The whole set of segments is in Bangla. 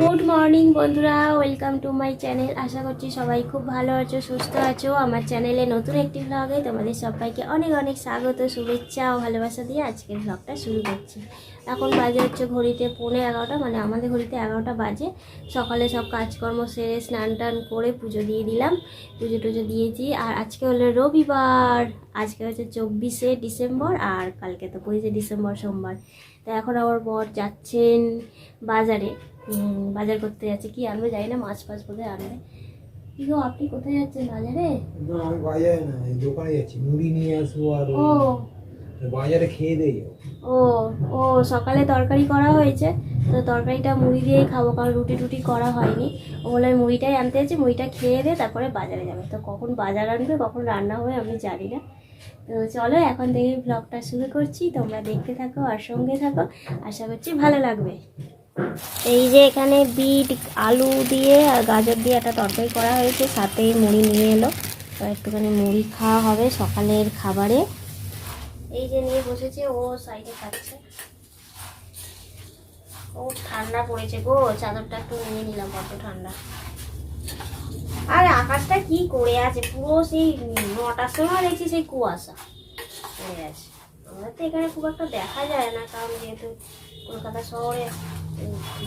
গুড মর্নিং বন্ধুরা, ওয়েলকাম টু মাই চ্যানেল। আশা করছি সবাই খুব ভালো আছো, সুস্থ আছো। আমার চ্যানেলে নতুন একটি ব্লগে তোমাদের সবাইকে অনেক অনেক স্বাগত, শুভেচ্ছা ও ভালোবাসা দিয়ে আজকের ব্লগটা শুরু করছি। এখন বাজে হচ্ছে ঘড়িতে 11:30, মানে আমাদের ঘড়িতে 11টা বাজে। সকালে সব কাজকর্ম সেরে স্নান টান করে পুজো দিয়ে দিলাম, পুজো টুজো দিয়েছি। আর আজকে হলো রবিবার, আজকে হচ্ছে 24শে ডিসেম্বর, আর কালকে তো 25শে ডিসেম্বর সোমবার। তো এখন আমার বর যাচ্ছেন বাজারে, বাজার করতে যাচ্ছে। কি আনবে জানি না, মাছ ফাছ কোথায় আনবে। কি গো, আপনি কোথায় যাচ্ছেন বাজারে? না, আমি বাজারে না, এই দোকানে যাচ্ছি, মুড়ি নিয়ে আসবো। আর ও বাজারে খেয়ে দেই। ও ও সকালে তরকারি করা হয়েছে, তো তরকারিটা মুড়ি দিয়েই খাবো, কারণ রুটি টুটি করা হয়নি। ও বলে মুড়িটাই আনতে যাচ্ছে, মুড়িটা খেয়ে দিয়ে তারপরে বাজারে যাবে। তো কখন বাজার আনবে, কখন রান্না হবে আমি জানি না। তো চলো এখন থেকে ব্লগটা শুরু করছি, তোমরা দেখতে থাকো আর সঙ্গে থাকো, আশা করছি ভালো লাগবে। এই যে এখানে বিট আলু দিয়ে আর গাজর দিয়ে একটা তরকারি করা হয়েছে, সাথে মুড়ি নিয়ে এলো। তো একটুখানি মুড়ি খাওয়া হবে সকালের খাবারে। এই যে নিয়ে বসেছে, ও সাইডে খাচ্ছে। ও ঠান্ডা পড়েছে গো, চাদরটা একটু নিয়ে নিলাম, কত ঠান্ডা। আর আকাশটা কি করে আছে, পুরো সেই 9টার সময় দেখছি সেই কুয়াশা হয়ে আছে। আমাদের তো এখানে খুব একটা দেখা যায় না, কারণ যেহেতু কলকাতা শহরে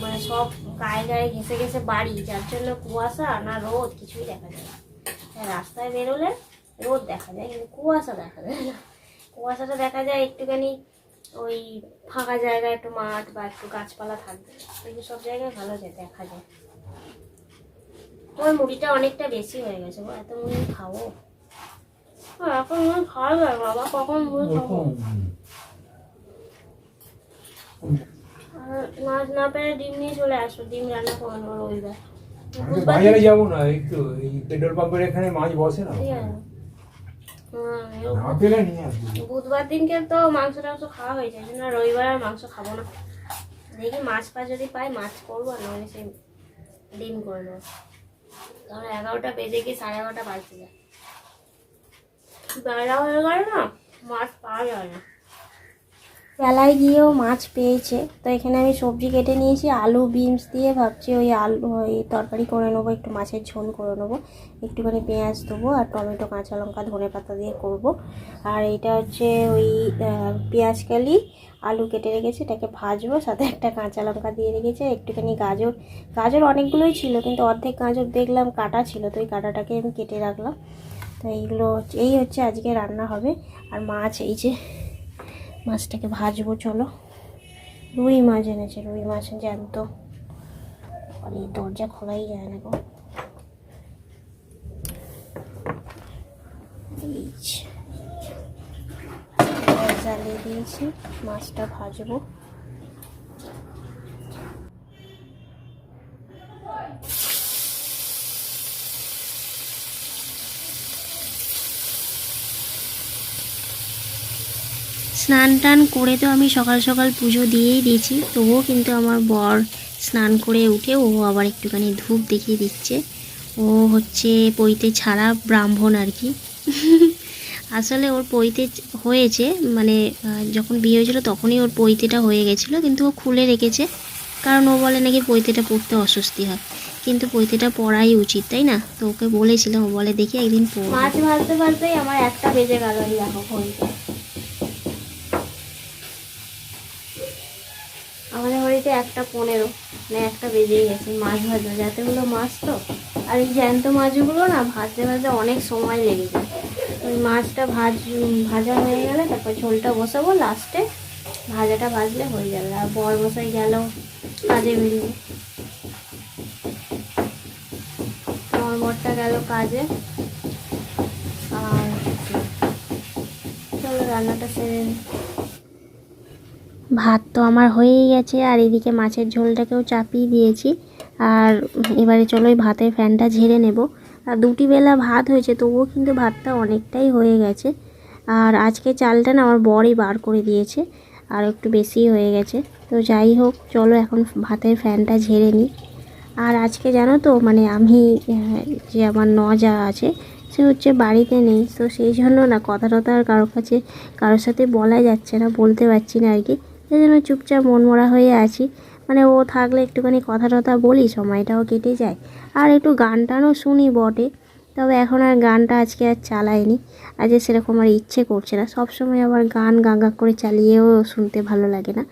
মানে সব গায়ে গায়ে ঘেসে ঘেসে বাড়ি, যার জন্য কুয়াশা না রোদ কিছুই দেখা যায় না। রাস্তায় বেরোলে রোদ দেখা যায়, কিন্তু কুয়াশা দেখা যায় না। কুয়াশাটা দেখা যায় একটুখানি ওই ফাঁকা জায়গায়, একটু মাঠ বা একটু গাছপালা থাকবে, ওই সব জায়গায় ভালো দেখা যায়। তোমার মুড়িটা অনেকটা বেশি হয়ে গেছে গো, এত মুড়ি খাবো? এখন মুড়ি খাওয়া যায় বাবা, কখন মুড়ি খাবো? মাছ না পেরে ডিম নিয়ে চলে আসো, ডিম রান্না করে নেবো রবিবার। বাজারে যাবো না, একটু এই পেট্রোল পাম্পের এখানে মাছ বসে না, না পেলে নিয়ে আসবো। বুধবার দিনকে তো মাংস টাংস খাওয়া হয়েছে, না রবিবার আর মাংস খাবো না। দেখি মাছ পা যদি পাই মাছ করবো, আর নইলে সেই ডিম করে নেবো। কারণ 11টা বেজে গিয়ে 11:30 বাজতে যায়, বেলা হয়ে গেল না, মাছ পাওয়া যায় না। বেলায় গিয়েও মাছ পেয়েছে। তো এখানে আমি সবজি কেটে নিয়েছি, আলু বিনস দিয়ে ভাবছি ওই আলু ওই তরকারি করে নেবো, একটু মাছের ঝোল করে নেবো, একটুখানি পেঁয়াজ দেবো আর টমেটো কাঁচা লঙ্কা ধনে পাতা দিয়ে করব। আর এইটা হচ্ছে ওই পেঁয়াজ কালি আলু কেটে রেখেছি, এটাকে ভাজবো, সাথে একটা কাঁচা লঙ্কা দিয়ে রেখেছি, একটুখানি গাজর। গাজর অনেকগুলোই ছিল, কিন্তু অর্ধেক গাজর দেখলাম কাটা ছিল, তো ওই কাটাটাকে আমি কেটে রাখলাম। তো এইগুলো এই হচ্ছে আজকে রান্না হবে। আর মাছ, এই যে মাছটাকে ভাজবো। চলো, রুই মাছ এনেছে, রুই মাছ জ্যান্ত। আর এই দরজা খোলাই যায় না গো। জ্বালিয়ে দিয়েছি, মাছটা ভাজবো। স্নান টান করে তো আমি সকাল সকাল পুজো দিয়েই দিয়েছি, তবুও কিন্তু আমার বর স্নান করে উঠে ও আবার একটুখানি ধূপ দেখিয়ে দিচ্ছে। ও হচ্ছে পৈতে ছাড়া ব্রাহ্মণ আর কি। আসলে ওর পৈতে হয়েছে, মানে যখন বিয়ে হয়েছিল তখনই ওর পৈতেটা হয়ে গেছিলো, কিন্তু ও খুলে রেখেছে, কারণ ও বলে নাকি পৈতেটা পড়তে অস্বস্তি হয়, কিন্তু পৈতেটা পড়াই উচিত, তাই না? তো ওকে বলেছিলাম, ও বলে দেখি একদিন পড়ব। মাছ ভাজতে ভাজতেই আমার 1টা বেজে গেল, এই দেখো ঘড়িতে। আমাদের বাড়িতে 1:15, মানে 1টা বেজেই গেছে। মাছ ভাজা যাতেগুলো মাছ তো, আর এই জ্যান্ত মাছগুলো না ভাজতে ভাজতে অনেক সময় লেগে যায়। ওই মাছটা ভাজা হয়ে গেলে তারপর ঝোলটা বসাবো, লাস্টে ভাজাটা ভাজলে হয়ে যাবে। আর বর মশাই গেল কাজে বেরিয়ে, আমার বরটা গেল কাজে। আর চলো রান্নাটা সেরে। ভাত তো আমার হয়েই গেছে, আর এদিকে মাছের ঝোলটাকেও চাপিয়ে দিয়েছি। আর এবারে চলো এই ভাতের ফ্যানটা ঝেড়ে নেব। আর 2টি বেলা ভাত হয়েছে, তবুও কিন্তু ভাতটা অনেকটাই হয়ে গেছে। আর আজকে চালটা না আমার বরই বার করে দিয়েছে, আর একটু বেশি হয়ে গেছে। তো যাই হোক, চলো এখন ভাতের ফ্যানটা ঝেড়ে নিই। আর আজকে জানো তো, মানে আমি যে আমার নজা আছে, সে হচ্ছে বাড়িতে নেই, তো সেই জন্য না কথা টথা আর কারোর সাথে বলা যাচ্ছে না, বলতে পারছি না আর কি। সেই জন্য চুপচাপ মনমরা হয়ে আছি। মানে ও থাকলে একটুখানি কথা টথা বলি, সময়টাও কেটে যায়। আর একটু গান টানও শুনি বটে, তবে এখন আর গানটা আজকে আর চালাইনি, আজকে সেরকম আর ইচ্ছে করছে না। সব সময় আবার গান গা গা করে চালিয়েও শুনতে ভালো লাগে না।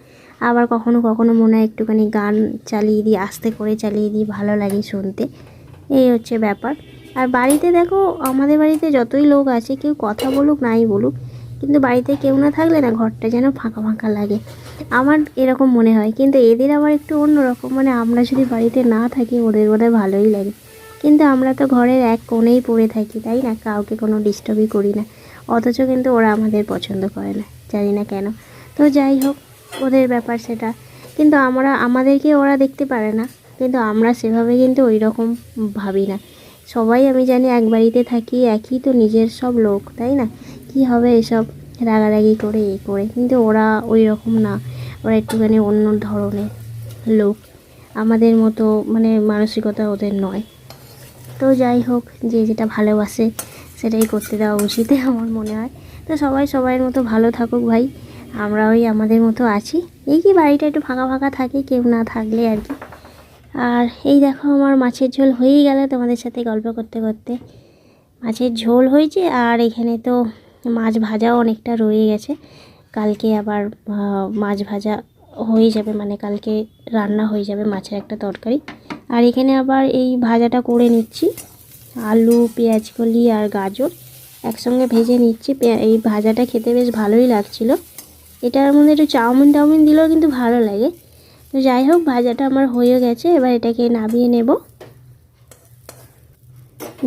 আবার কখনো কখনো মনে হয় একটুখানি গান চালিয়ে দিই, আস্তে করে চালিয়ে দিই, ভালো লাগে শুনতে। এই হচ্ছে ব্যাপার। আর বাড়িতে দেখো, আমাদের বাড়িতে যতই লোক আছে, কেউ কথা বলুক নাই বলুক, কিন্তু বাড়িতে কেউ না থাকলে না ঘরটা যেন ফাঁকা ফাঁকা লাগে, আমার এরকম মনে হয়। কিন্তু এদের আবার একটু অন্যরকম, মানে আমরা যদি বাড়িতে না থাকি ওদের বোধহয় ভালোই লাগে, কিন্তু আমরা তো ঘরের এক কোণেই পড়ে থাকি, তাই না, কাউকে কোনো ডিস্টার্বই করি না। অথচ কিন্তু ওরা আমাদের পছন্দ করে না, জানি না কেন। তো যাই হোক, ওদের ব্যাপার সেটা। কিন্তু আমাদেরকে ওরা দেখতে পারে না, কিন্তু আমরা সেভাবে কিন্তু ওই রকম ভাবি না। সবাই আমি জানি এক বাড়িতে থাকি, একই তো নিজের সব লোক, তাই না, কি হবে এসব রাগারাগি করে করে। কিন্তু ওরা ওই রকম না, ওরা একটুখানি অন্য ধরনের লোক, আমাদের মতো মানে মানসিকতা ওদের নয়। তো যাই হোক, যে যেটা ভালোবাসে সেটাই করতে দেওয়া উচিত আমার মনে হয়। তো সবাই সবার মতো ভালো থাকুক ভাই, আমরা ওই আমাদের মতো আছি। এই কি বাড়িটা একটু ফাঁকা ফাঁকা থাকে, কেউ না থাকলে আর কি। আর এই দেখো, আমার মাছের ঝোল হয়েই গেল তোমাদের সাথে গল্প করতে করতে। মাছের ঝোল হয়েছে, আর এখানে তো মাছ ভাজাও অনেকটা রয়ে গেছে, কালকে আবার মাছ ভাজা হয়ে যাবে, মানে কালকে রান্না হয়ে যাবে মাছের একটা তরকারি। আর এখানে আবার এই ভাজাটা করে নিচ্ছি, আলু পেঁয়াজকলি আর গাজর একসঙ্গে ভেজে নিচ্ছি। এই ভাজাটা খেতে বেশ ভালোই লাগছিল, এটার মধ্যে একটু চাউমিন টাউমিন দিলেও কিন্তু ভালো লাগে। তো যাই হোক, ভাজাটা আমার হয়ে গেছে, এবার এটাকে নামিয়ে নেব।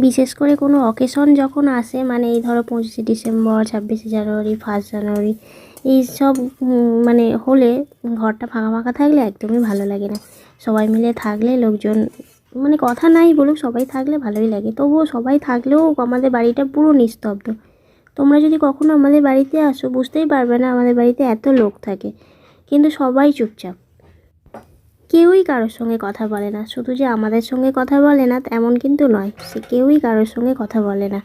বিশেষ করে কোনো অকেশন যখন আসে, মানে এই ধরো 25শে ডিসেম্বর, 26শে জানুয়ারি, 1 জানুয়ারি, এই সব মানে হলে ঘরটা ফাঁকা ফাঁকা থাকলে একদমই ভালো লাগে না। সবাই মিলে থাকলে লোকজন, মানে কথা নাই বলুক, সবাই থাকলে ভালোই লাগে। তবুও সবাই থাকলেও আমাদের বাড়িটা পুরো নিস্তব্ধ। তোমরা যদি কখনো আমাদের বাড়িতে আসো বুঝতেই পারবে না আমাদের বাড়িতে এত লোক থাকে, কিন্তু সবাই চুপচাপ, কেউই কারোর সঙ্গে কথা বলে না। শুধু যে আমাদের সঙ্গে কথা বলে না এমন কিন্তু নয়, সে কেউই কারোর সঙ্গে কথা বলে না,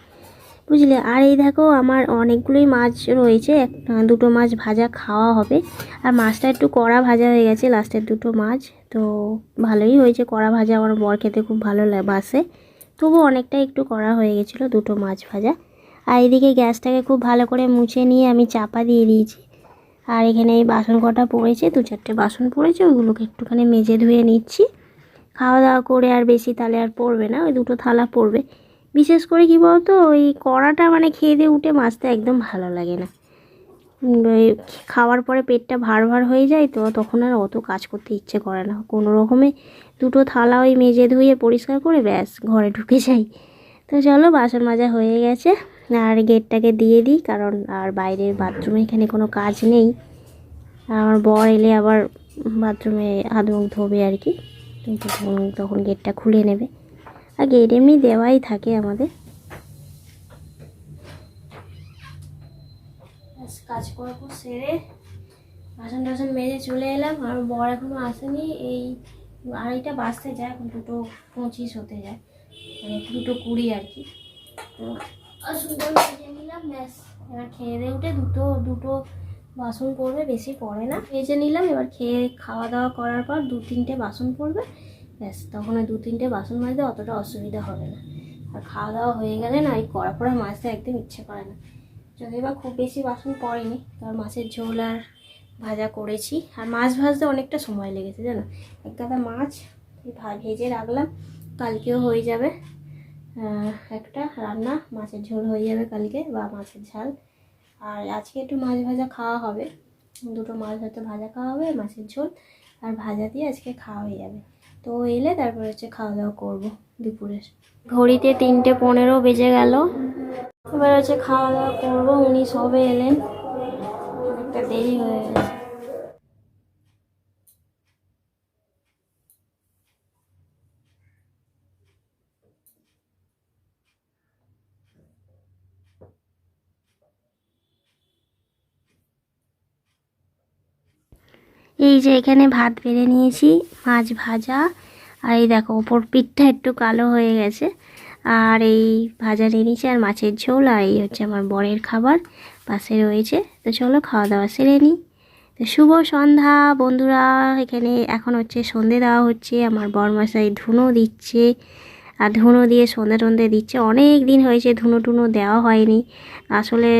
বুঝলে। আর এই দেখো, আমার অনেকগুলোই মাছ রয়েছে, দুটো মাছ ভাজা খাওয়া হবে। আর মাছটা একটু কড়া ভাজা হয়ে গেছে, লাস্টের দুটো মাছ তো ভালোই হয়েছে। কড়া ভাজা আমার বর খেতে খুব ভালো বাসে, তবু অনেকটাই একটু কড়া হয়ে গেছিলো দুটো মাছ ভাজা। আর এদিকে গ্যাসটাকে খুব ভালো করে মুছে নিয়ে আমি চাপা দিয়ে দিয়েছি। আর এখানে এই বাসন কটা পড়েছে, 2-4টে বাসন পড়েছে, ওইগুলোকে একটুখানি মেজে ধুয়ে নিচ্ছি। খাওয়া দাওয়া করে আর বেশি তাহলে আর পড়বে না, ওই দুটো থালা পড়বে। বিশেষ করে কি বলতো, ওই কড়াটা মানে খেয়ে দিয়ে উঠে মাজতে একদম ভালো লাগে না। ওই খাওয়ার পরে পেটটা ভার ভার হয়ে যায়, তো তখন আর অত কাজ করতে ইচ্ছে করে না। কোনো রকমে দুটো থালা ওই মেজে ধুয়ে পরিষ্কার করে ব্যাস ঘরে ঢুকে যাই। তো চলো, বাসন মাজা হয়ে গেছে, আর গেটটাকে দিয়ে দিই, কারণ আর বাইরের বাথরুমে এখানে কোনো কাজ নেই। আমার বর এলে আবার বাথরুমে হাত মুখ ধোবে আর কি, তো তখন গেটটা খুলে নেবে। আর গেট এমনি দেওয়াই থাকে আমাদের। কাজ করার পর সেরে বাসন টাসন মেজে চলে এলাম। আর বর এখনও আসেনি, এই 2:30টা বাজতে যায়, এখন 2:25 হতে যায়, মানে 2:20 আর কি। তো সুন্দর মেজে নিলাম, ব্যাস এবার খেয়ে দিয়ে উঠে দুটো বাসন পড়বে, বেশি পড়ে না, মেজে নিলাম। এবার খাওয়া দাওয়া করার পর 2-3টে বাসন পড়বে, ব্যাস তখন ওই 2-3টে বাসন মাজতে অতটা অসুবিধা হবে না। আর খাওয়া দাওয়া হয়ে গেলে না এই কড়া পড়া মাজতে একদম ইচ্ছে করে না, যদি বা খুব বেশি বাসন পড়েনি, কারণ মাছের ঝোল আর ভাজা করেছি। আর মাছ ভাজতে অনেকটা সময় লেগেছে জানো, এক গাদা মাছ ভেজে রাখলাম, কালকেও হয়ে যাবে একটা রান্না, মাছের ঝোল হয়ে যাবে কালকে, বা মাছের ঝাল। আর আজকে একটু মাছ ভাজা খাওয়া হবে, দুটো মাছ হয়তো ভাজা খাওয়া হবে, মাছের ঝোল আর ভাজা দিয়ে আজকে খাওয়া হয়ে যাবে। তো এলে তারপর হচ্ছে খাওয়া দাওয়া করবো দুপুরের। ঘড়িতে 3:15 বেজে গেল, এবার হচ্ছে খাওয়া দাওয়া করবো। উনি সবে এলেন, একটা দেরি হয়ে গেছে। এই যে এখানে ভাত বেড়ে নিয়েছি, মাছ ভাজা, আর এই দেখো ওপর পিঠটা একটু কালো হয়ে গেছে, আর এই ভাজা নিয়ে নিয়েছি, আর মাছের ঝোল, আর এই হচ্ছে আমার বরের খাবার পাশে রয়েছে। তো চলো খাওয়া দাওয়া সেরে নিই। তো শুভ সন্ধ্যা বন্ধুরা, এখানে এখন হচ্ছে সন্ধে দেওয়া হচ্ছে, আমার বরমশাই ধুনো দিচ্ছে, আর ধুনো দিয়ে সন্ধে টন্ধে দিচ্ছে। অনেক দিন হয়েছে ধুনো টুনো দেওয়া হয়নি, আসলে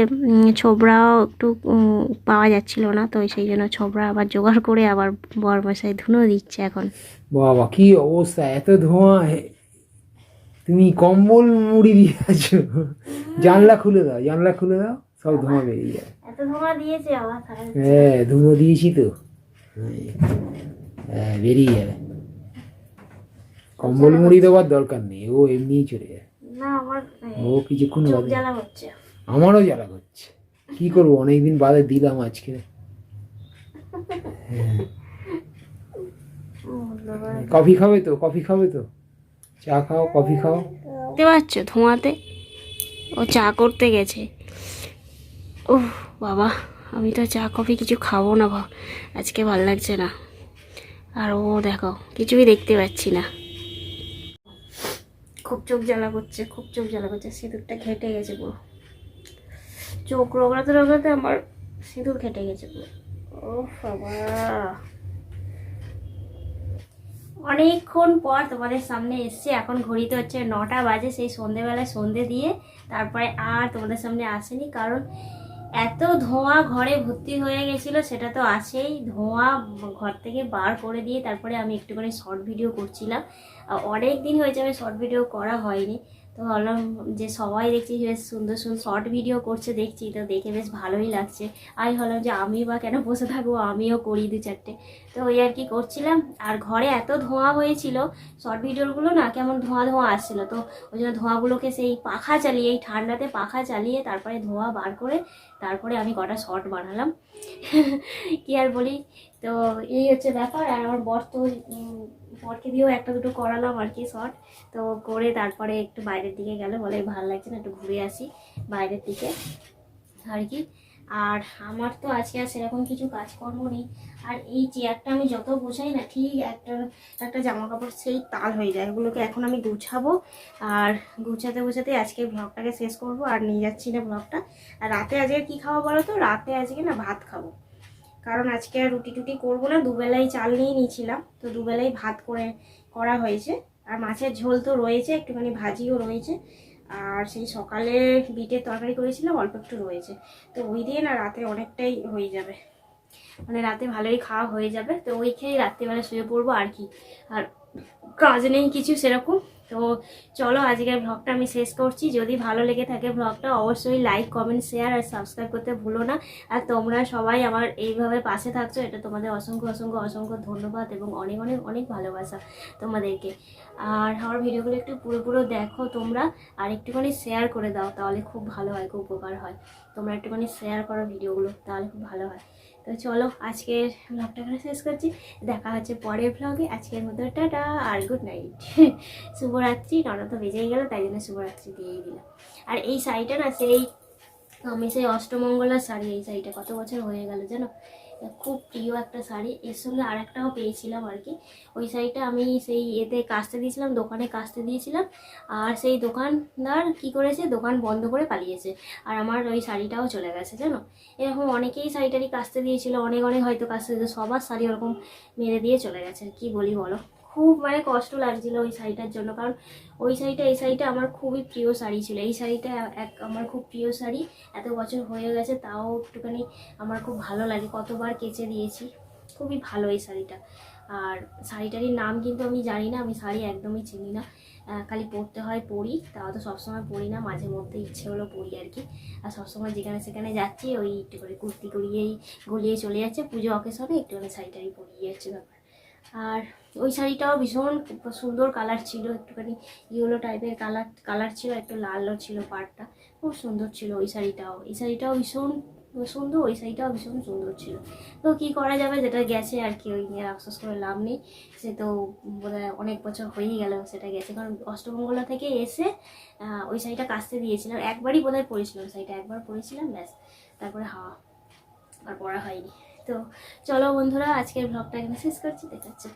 ছোবড়াও একটু পাওয়া যাচ্ছিল না, তো সেই জন্য ছোবড়া আবার জোগাড় করে আবার বরমশাই ধুনো দিচ্ছে এখন। বাবা কি অবস্থা, এত ধোঁয়া! তুমি কম্বল মুড়ি দিয়ে আছো? জানলা খুলে দাও, জানলা খুলে দাও, সব ধোঁয়া বেরিয়ে যায়। এত ধোঁয়া দিয়েছে আবার। হ্যাঁ ধুনো দিয়েছি তো, হ্যাঁ বেরিয়ে যাবে। কম্বল মুড়ি দেওয়ার দরকার নেই, ও এমনিই চলে যায়। না আমার ও কিছুক্ষণ চোখ বাদে জ্বালা হচ্ছে। আমারও জ্বালা করছে, কি করবো, অনেকদিন বাদে দিলাম আজকে। কফি খাবে তো? কফি খাবে তো? চা খাও, কফি খাও। দেখতে পাচ্ছ ধোঁয়াতে ও চা করতে গেছে। ওহ বাবা, আমি তো চা কফি কিছু খাবো না, আজকে ভাল লাগছে না। আর ও দেখো কিছুই দেখতে পাচ্ছি না, খুব চোখ জ্বালা করছে, খুব চোখ জ্বালা করছে। সিঁদুরটা ঘেটে গেছে পুরো, চোখ রগড়াতে রগড়াতে আমার সিঁদুর ঘেটে গেছে পুরো। ও বাবা, অনেকক্ষণ পর তোমাদের সামনে এসছি। এখন ঘড়িতে হচ্ছে 9টা বাজে, সেই সন্ধেবেলায় সন্ধে দিয়ে তারপরে আর তোমাদের সামনে আসেনি, কারণ এত ধোঁয়া ঘরে ভর্তি হয়ে গেছিলো, সেটা তো আছেই। ধোঁয়া ঘর থেকে বার করে দিয়ে তারপরে আমি একটুখানি শর্ট ভিডিও করছিলাম। অনেক দিন হয়েছে আমি শর্ট ভিডিও করা হয়নি, তো ভাবলাম যে সবাই দেখছি বেশ সুন্দর সুন্দর শর্ট ভিডিও করছে, দেখছি তো দেখে বেশ ভালোই লাগছে। আমি ভাবলাম যে আমি বা কেন বসে থাকবো, আমিও করি 2-4টে। তো ওই আর কি করছিলাম। আর ঘরে এত ধোঁয়া হয়েছিল, শর্ট ভিডিওগুলো না কেমন ধোঁয়া ধোঁয়া আসছিল, তো ওই জন্য ধোঁয়াগুলোকে সেই পাখা চালিয়ে, এই ঠান্ডাতে পাখা চালিয়ে তারপরে ধোঁয়া বার করে তারপরে আমি কটা শর্ট বানালাম। কি আর বলি, তো এই হচ্ছে ব্যাপার। আর আমার বর তো বরকে দিয়েও 1-2টো করালাম আর কি শর্ট, তো করে তারপরে একটু বাইরের দিকে গেল, বলে ভালো লাগছে না, একটু ঘুরে আসি বাইরের দিকে আর কি। আর আমার তো আজকে আর সেরকম কিছু কাজকর্ম নেই। আর এই চেয়ারটা আমি যত গোছাই না, ঠিক একটা একটা জামা কাপড় সেই তাল হয়ে যায়। ওগুলোকে এখন আমি গুছাবো, আর গুছাতে গুছাতে আজকে ব্লগটাকে শেষ করব, আর নিয়ে যাচ্ছি না ব্লগটা। আর রাতে আজকে কি খাবো বলো তো? রাতে আজকে না ভাত খাবো, কারণ আজকে আর রুটি টুটি করবো না। দুবেলাই চাল নিয়ে নিয়েছিলাম, তো দুবেলাই ভাত করা হয়েছে। আর মাছের ঝোল তো রয়েছে, একটুখানি ভাজিও রয়েছে, আর সেই সকালে বিটের তরকারি করেছিলাম, অল্প একটু রয়েছে। তো ওই দিয়ে না রাতে অনেকটাই হয়ে যাবে, মানে রাতে ভালোই খাওয়া হয়ে যাবে। তো ওই খেয়েই রাত্রিবেলা শুয়ে পড়বো আর কি। আর কাজ নেই কিছু সেরকম। তো চলো আজকের ব্লগটা আমি শেষ করছি। যদি ভালো লেগে থাকে ব্লগটা, অবশ্যই লাইক, কমেন্ট, শেয়ার আর সাবস্ক্রাইব করতে ভুলো না। আর তোমরা সবাই আমার এইভাবে পাশে থাকছো, এটা তোমাদের অসংখ্য অসংখ্য অসংখ্য ধন্যবাদ এবং অনেক অনেক অনেক ভালোবাসা তোমাদেরকে। আর আমার ভিডিওগুলো একটু পুরো পুরো দেখো তোমরা, আর একটুখানি শেয়ার করে দাও, তাহলে খুব ভালো হয়, খুব উপকার হয়। তোমরা একটুখানি শেয়ার করো ভিডিওগুলো, তাহলে খুব ভালো হয়। তো চলো আজকের ব্লগটা এখানে শেষ করছি, দেখা হচ্ছে পরের ব্লগে। আজকের মতো টাটা আর গুড নাইট। শুভরাত্রি। 9টা তো বেজেই গেল, তাই জন্য শুভরাত্রি দিয়েই দিলাম। আর এই শাড়িটা না সেই আমি সেই অষ্টমঙ্গলার শাড়ি, এই শাড়িটা কত বছর হয়ে গেল জানো, খুব প্রিয় একটা শাড়ি। এর সঙ্গে আর একটাও পেয়েছিলাম আর কি। ওই শাড়িটা আমি সেই এতে কাচতে দিয়েছিলাম, দোকানে কাচতে দিয়েছিলাম, আর সেই দোকানদার কি করেছে, দোকান বন্ধ করে পালিয়েছে, আর আমার ওই শাড়িটাও চলে গেছে জানো। এরকম অনেকেই শাড়িটারই কাচতে দিয়েছিল, অনেক অনেক হয়তো কাচতে দিয়েছে, সবার শাড়ি ওরকম মেরে দিয়ে চলে গেছে। কি বলি বলো, খুব মানে কষ্ট লাগছিল ওই শাড়িটার জন্য, কারণ ওই শাড়িটা এই শাড়িটা আমার খুবই প্রিয় শাড়ি ছিল। এই শাড়িটা আমার খুব প্রিয় শাড়ি, এত বছর হয়ে গেছে তাও একটুখানি আমার খুব ভালো লাগে, কতবার কেচে দিয়েছি, খুবই ভালো এই শাড়িটা। আর শাড়িটারির নাম কিন্তু আমি জানি না, আমি শাড়ি একদমই চিনি না, খালি পরতে হয় পরি, তাও তো সবসময় পরি না, মাঝে মধ্যে ইচ্ছে হলো পরি আর কি। আর সবসময় যেখানে সেখানে যাচ্ছি ওই একটু করে কুর্তি করিয়েই গলিয়ে চলে যাচ্ছে, পুজো অকেশনে একটুখানি শাড়িটারি পরিয়ে যাচ্ছে ব্যাপার। আর ওই শাড়িটাও ভীষণ সুন্দর কালার ছিল, একটুখানি ইয়েলো টাইপের কালার ছিল, একটু লালও ছিল পাড়টা, খুব সুন্দর ছিল ওই শাড়িটাও। এই শাড়িটাও ভীষণ সুন্দর, ওই শাড়িটাও ভীষণ সুন্দর ছিল। তো কি করা যাবে, যেটা গেছে আর কি, ওই নিয়ে আফসোস করে লাভ নেই। সে তো বোধহয় অনেক বছর হয়েই গেল সেটা গেছে, কারণ অষ্টমঙ্গলা থেকে এসে ওই শাড়িটা কাচতে দিয়েছিলাম, একবারই বোধহয় পরেছিলাম শাড়িটা, একবার পরেছিলাম ব্যাস, তারপরে আর পরা হয়নি। তো চলো বন্ধুরা আজকের ব্লগটা এখানে শেষ করছি, দেখাচ্ছে।